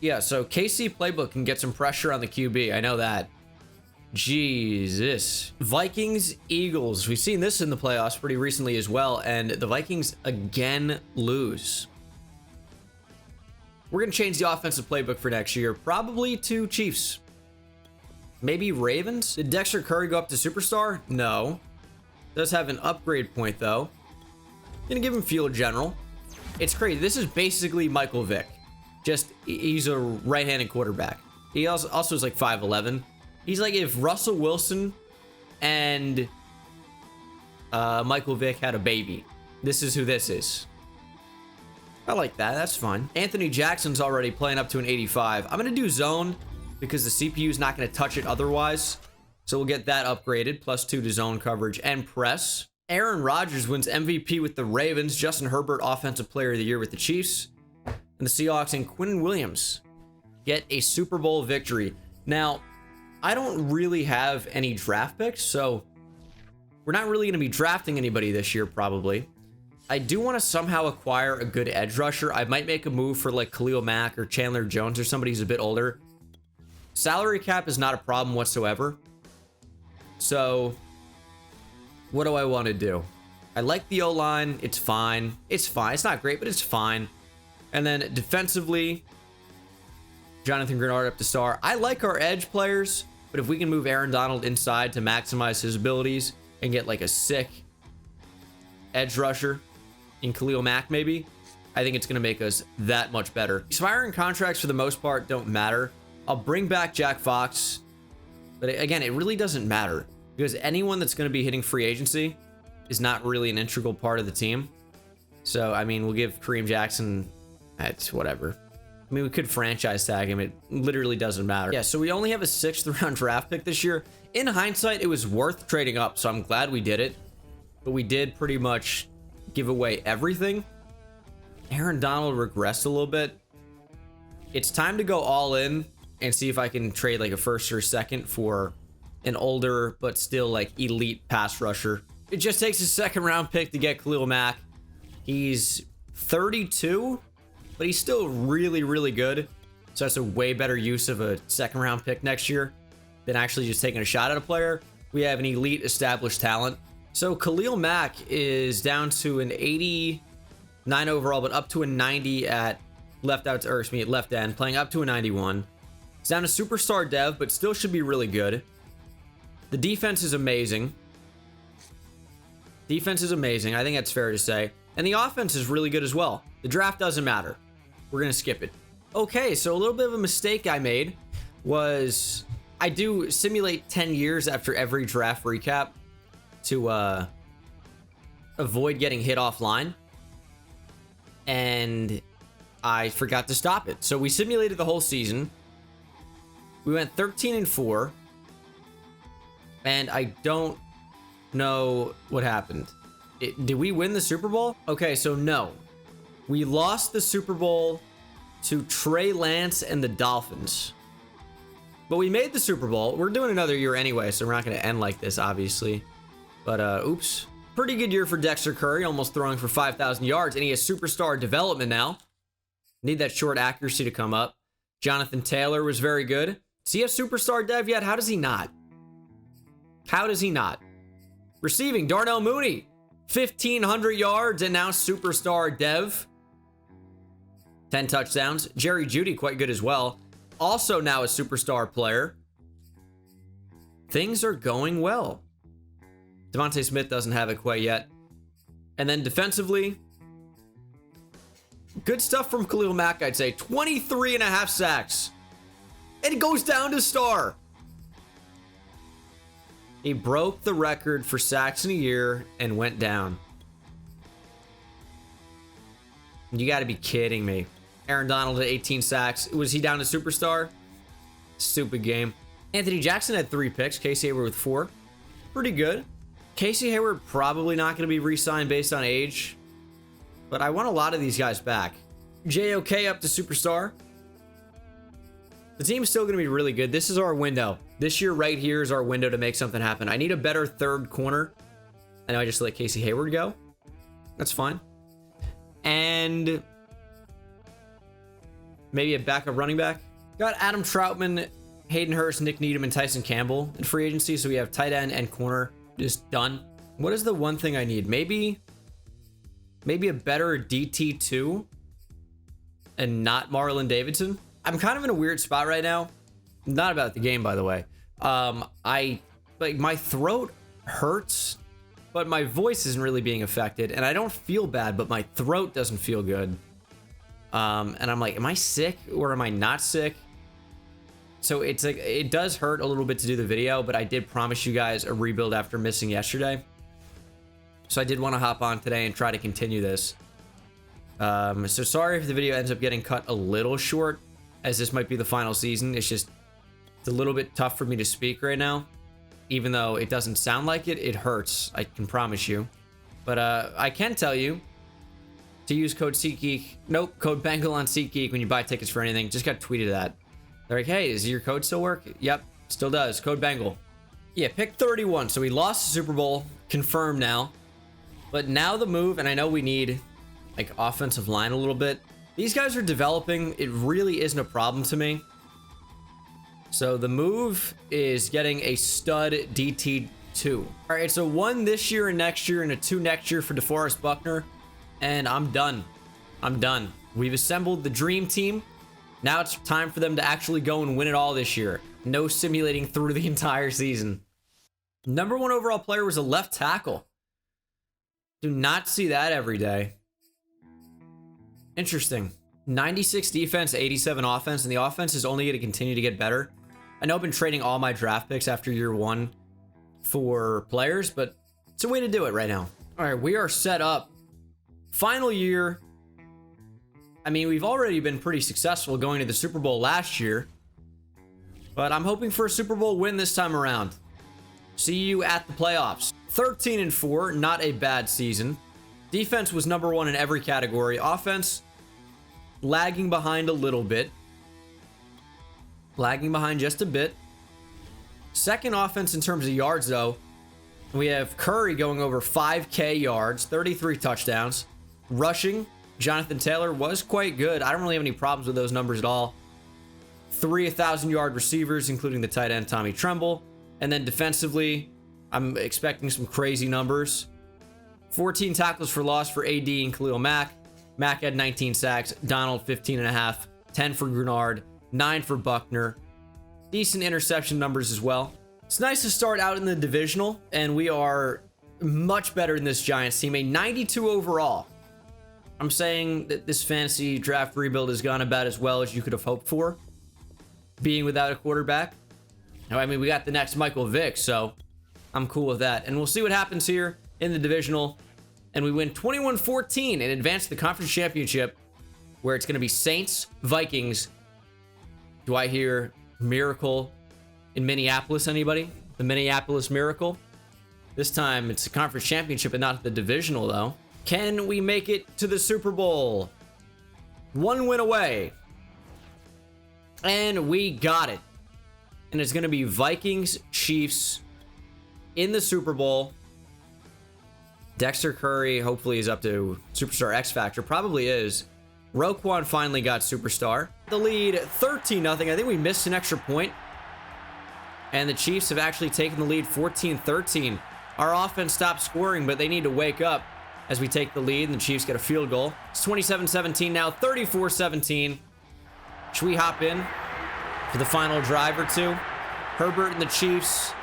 Speaker 1: Yeah, so KC playbook can get some pressure on the QB. I know that. Jesus. Vikings, Eagles. We've seen this in the playoffs pretty recently as well, and the Vikings again lose. We're going to change the offensive playbook for next year, probably to Chiefs. Maybe Ravens? Did Dexter Curry go up to superstar? No. Does have an upgrade point, though. Gonna give him field general. It's crazy. This is basically Michael Vick. Just, he's a right-handed quarterback. He also is like 5'11". He's like if Russell Wilson and Michael Vick had a baby. This is who this is. I like that. That's fun. Anthony Jackson's already playing up to an 85. I'm going to do zone because the CPU is not going to touch it otherwise. So we'll get that upgraded. +2 to zone coverage and press. Aaron Rodgers wins MVP with the Ravens. Justin Herbert, Offensive Player of the Year with the Chiefs. And the Seahawks and Quinnen Williams get a Super Bowl victory. Now, I don't really have any draft picks, so we're not really going to be drafting anybody this year, probably. I do want to somehow acquire a good edge rusher. I might make a move for like Khalil Mack or Chandler Jones or somebody who's a bit older. Salary cap is not a problem whatsoever. So, what do I want to do? I like the O-line. It's fine. It's fine. It's not great, but it's fine. And then defensively, Jonathan Grenard up to star. I like our edge players, but if we can move Aaron Donald inside to maximize his abilities and get like a sick edge rusher in Khalil Mack maybe, I think it's going to make us that much better. Expiring contracts for the most part don't matter. I'll bring back Jack Fox, but again, it really doesn't matter because anyone that's going to be hitting free agency is not really an integral part of the team. So, I mean, we'll give Kareem Jackson, it's whatever. I mean, we could franchise tag him. It literally doesn't matter. Yeah, so we only have a 6th round draft pick this year. In hindsight, it was worth trading up, so I'm glad we did it. But we did pretty much give away everything. Aaron Donald regressed a little bit. It's time to go all in and see if I can trade like a 1st or 2nd for an older but still like elite pass rusher. It just takes a 2nd round pick to get Khalil Mack. He's 32, but he's still really, really good. So that's a way better use of a 2nd round pick next year than actually just taking a shot at a player. We have an elite established talent. So Khalil Mack is down to an 89 overall, but up to a 90 at left end, playing up to a 91. It's down to superstar dev, but still should be really good. The defense is amazing. Defense is amazing. I think that's fair to say. And the offense is really good as well. The draft doesn't matter. We're going to skip it. Okay, so a little bit of a mistake I made was I do simulate 10 years after every draft recap to avoid getting hit offline. And I forgot to stop it. So we simulated the whole season. We went 13-4. And I don't know what happened. Did we win the Super Bowl? Okay, so no. We lost the Super Bowl to Trey Lance and the Dolphins. But we made the Super Bowl. We're doing another year anyway, so we're not going to end like this, obviously. But, oops. Pretty good year for Dexter Curry, almost throwing for 5,000 yards. And he has superstar development now. Need that short accuracy to come up. Jonathan Taylor was very good. Does he have superstar dev yet? How does he not? How does he not? Receiving, Darnell Mooney. 1,500 yards and now superstar dev. 10 touchdowns. Jerry Jeudy, quite good as well. Also now a superstar player. Things are going well. Devontae Smith doesn't have it quite yet. And then defensively, good stuff from Khalil Mack, I'd say. 23.5 sacks. And it goes down to star. He broke the record for sacks in a year and went down. You got to be kidding me. Aaron Donald at 18 sacks. Was he down to superstar? Stupid game. Anthony Jackson had 3 picks. Casey Hayward with 4. Pretty good. Casey Hayward probably not going to be re-signed based on age. But I want a lot of these guys back. JOK up to superstar. The team's still going to be really good. This is our window. This year right here is our window to make something happen. I need a better third corner. I know I just let Casey Hayward go. That's fine. And maybe a backup running back. Got Adam Troutman, Hayden Hurst, Nick Needham, and Tyson Campbell in free agency. So we have tight end and corner just done. What is the one thing I need? Maybe a better DT2 and not Marlon Davidson. I'm kind of in a weird spot right now. Not about the game, by the way. My throat hurts, but my voice isn't really being affected, and I don't feel bad, but my throat doesn't feel good. And I'm like, am I sick or am I not sick? So it's like, it does hurt a little bit to do the video, but I did promise you guys a rebuild after missing yesterday. So I did want to hop on today and try to continue this. So sorry if the video ends up getting cut a little short, as this might be the final season. It's a little bit tough for me to speak right now. Even though it doesn't sound like it, it hurts. I can promise you. But I can tell you to use code SeatGeek. Nope, code Bengal on SeatGeek when you buy tickets for anything. Just got tweeted that. They're like, hey, does your code still work? Yep, still does. Code Bengal. Yeah, pick 31. So we lost the Super Bowl. Confirmed now. But now the move, and I know we need like offensive line a little bit. These guys are developing. It really isn't a problem to me. So the move is getting a stud DT2. All right, it's a 1 this year and next year and a 2 next year for DeForest Buckner. And I'm done. I'm done. We've assembled the dream team. Now it's time for them to actually go and win it all this year. No simulating through the entire season. Number 1 overall player was a left tackle. Do not see that every day. Interesting. 96 defense, 87 offense, and the offense is only going to continue to get better. I know I've been trading all my draft picks after year 1 for players, but it's a way to do it right now. All right, we are set up. Final year. I mean, we've already been pretty successful going to the Super Bowl last year, but I'm hoping for a Super Bowl win this time around. See you at the playoffs. 13-4, not a bad season. Defense was number 1 in every category. Offense, lagging behind a little bit. Lagging behind just a bit. Second offense in terms of yards, though. We have Curry going over 5K yards, 33 touchdowns. Rushing, Jonathan Taylor was quite good. I don't really have any problems with those numbers at all. 3 1,000-yard receivers, including the tight end Tommy Tremble. And then defensively, I'm expecting some crazy numbers. 14 tackles for loss for AD and Khalil Mack. Mack had 19 sacks. Donald, 15.5. 10 for Grenard. 9 for Buckner. Decent interception numbers as well. It's nice to start out in the divisional, and we are much better than this Giants team. A 92 overall. I'm saying that this fantasy draft rebuild has gone about as well as you could have hoped for, being without a quarterback. Now, I mean, we got the next Michael Vick, so I'm cool with that. And we'll see what happens here in the divisional. And we win 21-14 and advance to the conference championship, where it's going to be Saints, Vikings. Do I hear Miracle in Minneapolis, anybody? The Minneapolis Miracle? This time it's a conference championship and not the divisional, though. Can we make it to the Super Bowl? 1 win away. And we got it. And it's going to be Vikings, Chiefs in the Super Bowl. Dexter Curry hopefully is up to Superstar X Factor. Probably is. Roquan finally got Superstar. The lead 13-0. I think we missed an extra point. And the Chiefs have actually taken the lead 14-13. Our offense stopped scoring, but they need to wake up as we take the lead and the Chiefs get a field goal. It's 27-17 now, 34-17. Should we hop in for the final drive or two? Herbert and the Chiefs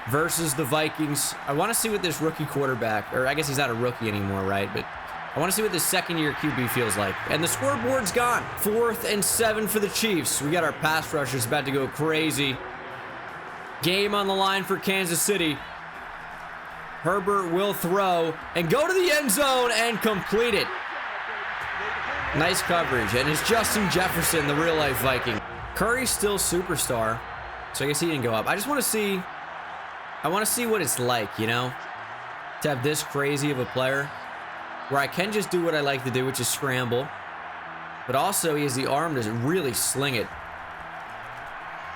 Speaker 1: versus the Vikings. I want to see what this rookie quarterback, or I guess he's not a rookie anymore, right? But I want to see what this second-year QB feels like. And the scoreboard's gone. 4th and 7 for the Chiefs. We got our pass rushers about to go crazy. Game on the line for Kansas City. Herbert will throw and go to the end zone and complete it. Nice coverage. And it's Justin Jefferson, the real-life Viking. Curry's still Superstar, so I guess he didn't go up. I just want to see... I want to see what it's like, you know? To have this crazy of a player where I can just do what I like to do, which is scramble. But also, he has the arm to really sling it.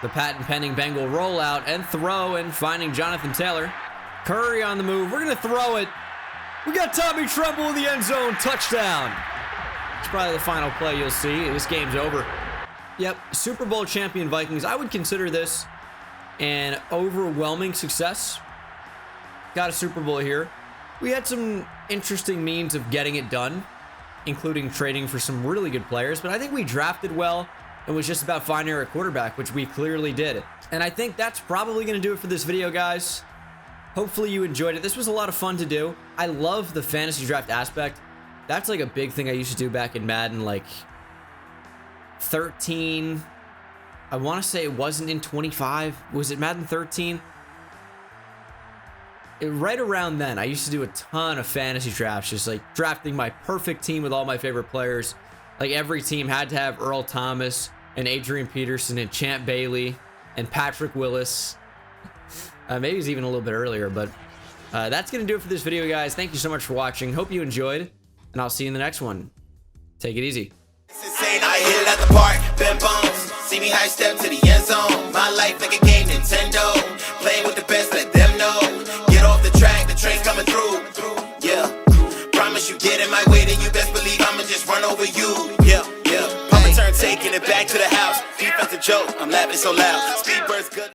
Speaker 1: The patent-pending Bengal rollout and throw, and finding Jonathan Taylor. Curry on the move. We're going to throw it. We got Tommy Tremble in the end zone. Touchdown. It's probably the final play you'll see. This game's over. Yep, Super Bowl champion Vikings. I would consider this an overwhelming success. Got a Super Bowl here. We had some interesting means of getting it done, including trading for some really good players, but I think we drafted well. It was just about finding our quarterback, which we clearly did. And I think that's probably going to do it for this video, guys. Hopefully you enjoyed it. This was a lot of fun to do. I love the fantasy draft aspect. That's like a big thing I used to do back in Madden, like 13. I want to say it wasn't in 25. Was it Madden 13? Right around then, I used to do a ton of fantasy drafts, just like drafting my perfect team with all my favorite players. Like every team had to have Earl Thomas and Adrian Peterson and Champ Bailey and Patrick Willis. Maybe it's even a little bit earlier, but that's going to do it for this video, guys. Thank you so much for watching. Hope you enjoyed, and I'll see you in the next one. Take it easy.
Speaker 2: It's insane, I hit it at the park, bend bones. See me high step to the end zone. My life like a game, Nintendo. Playing with the best, let them know. Get off the track, the train's coming through. Yeah, promise you get in my way, then you best believe I'ma just run over you. Yeah, yeah. Papa turn, taking it back to the house. Defensive joke, I'm laughing so loud. Speed burst good.